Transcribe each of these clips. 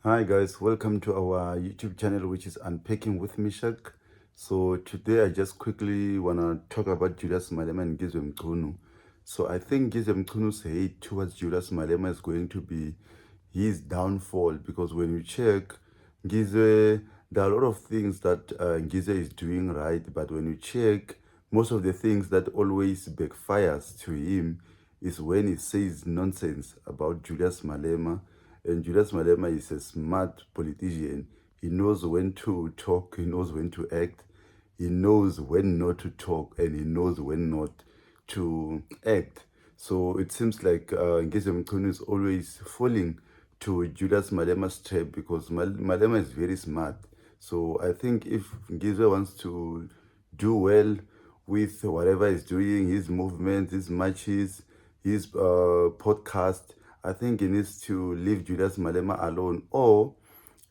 Hi guys, welcome to our YouTube channel, which is Unpacking with Mishak. So today I just quickly wanna talk about Julius Malema and Gizwe Mchunu. So I think Gizwe Mchunu's hate towards Julius Malema is going to be his downfall, because when you check Gizwe, there are a lot of things that Gizwe is doing right, but when you check, most of the things that always backfires to him is when he says nonsense about Julius Malema. And Julius Malema is a smart politician. He knows when to talk, he knows when to act, he knows when not to talk, and he knows when not to act. So it seems like Ngeze Mkhunu is always falling to Julius Malema's trap, because Malema is very smart. So I think if Ngeze wants to do well with whatever he's doing, his movements, his matches, his podcast, I think he needs to leave Julius Malema alone, or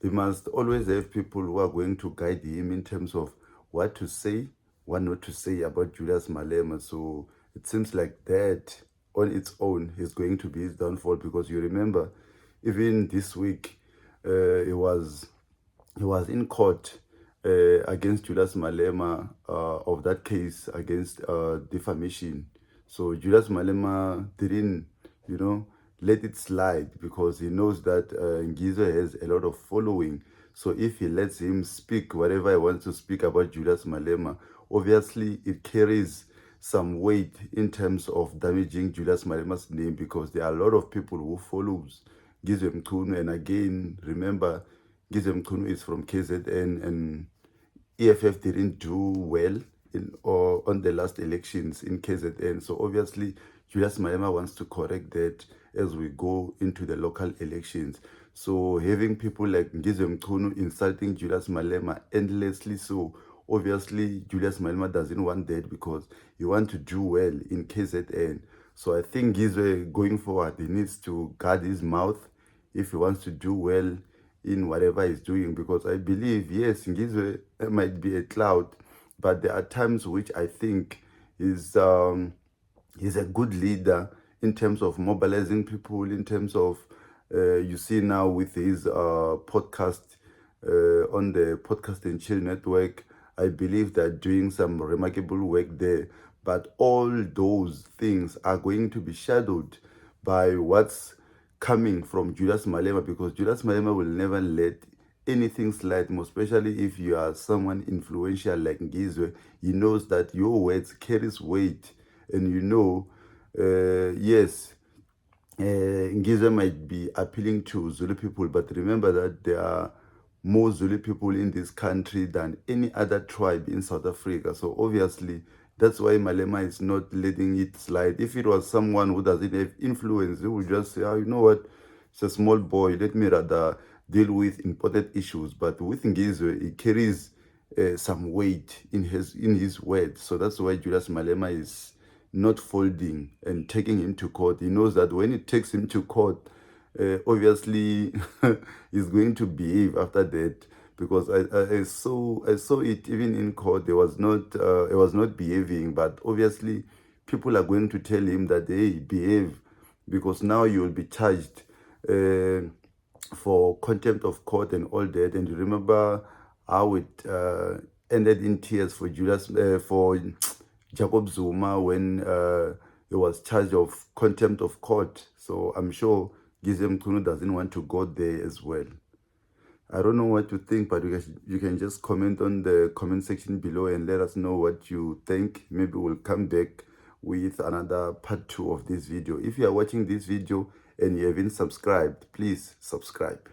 he must always have people who are going to guide him in terms of what to say, what not to say about Julius Malema. So it seems like that on its own is going to be his downfall, because you remember, even this week, he was in court against Julius Malema of that case against defamation. So Julius Malema didn't, let it slide, because he knows that Ngizwe has a lot of following. So if he lets him speak whatever he wants to speak about Julius Malema, obviously it carries some weight in terms of damaging Julius Malema's name, because there are a lot of people who follows Gizwe Mchunu. And again, remember, Gizwe Mchunu is from KZN, and EFF didn't do well or on the last elections in KZN. So obviously, Julius Malema wants to correct that as we go into the local elections. So having people like Ngizwe Mchunu insulting Julius Malema endlessly, so obviously Julius Malema doesn't want that, because he wants to do well in KZN. So I think Ngizwe, going forward, he needs to guard his mouth if he wants to do well in whatever he's doing, because I believe, yes, Ngizwe might be a cloud, but there are times which I think he's a good leader in terms of mobilizing people, in terms of, you see now with his podcast on the Podcast and Chill Network, I believe they're doing some remarkable work there. But all those things are going to be shadowed by what's coming from Julius Malema, because Julius Malema will never let anything slide, most especially if you are someone influential like Ngizwe. He knows that your words carries weight, and yes, Ngizwe might be appealing to Zulu people, but remember that there are more Zulu people in this country than any other tribe in South Africa. So obviously, that's why Malema is not letting it slide. If it was someone who doesn't have influence, he would just say, oh, you know what, it's a small boy, let me rather deal with important issues. But with Ngizwe, he carries some weight in his words. So that's why Julius Malema is not folding and taking him to court. He knows that when it takes him to court, obviously he's going to behave after that, because I saw it even in court. It was not behaving, but obviously people are going to tell him that, hey, behave, because now you will be charged for contempt of court and all that. And you remember how it ended in tears for Jacob Zuma when he was charged of contempt of court. So I'm sure Gizwe Mchunu doesn't want to go there as well. I don't know what you think, but you can just comment on the comment section below and let us know what you think. Maybe we'll come back with another part 2 of this video. If you are watching this video and you haven't subscribed, please subscribe.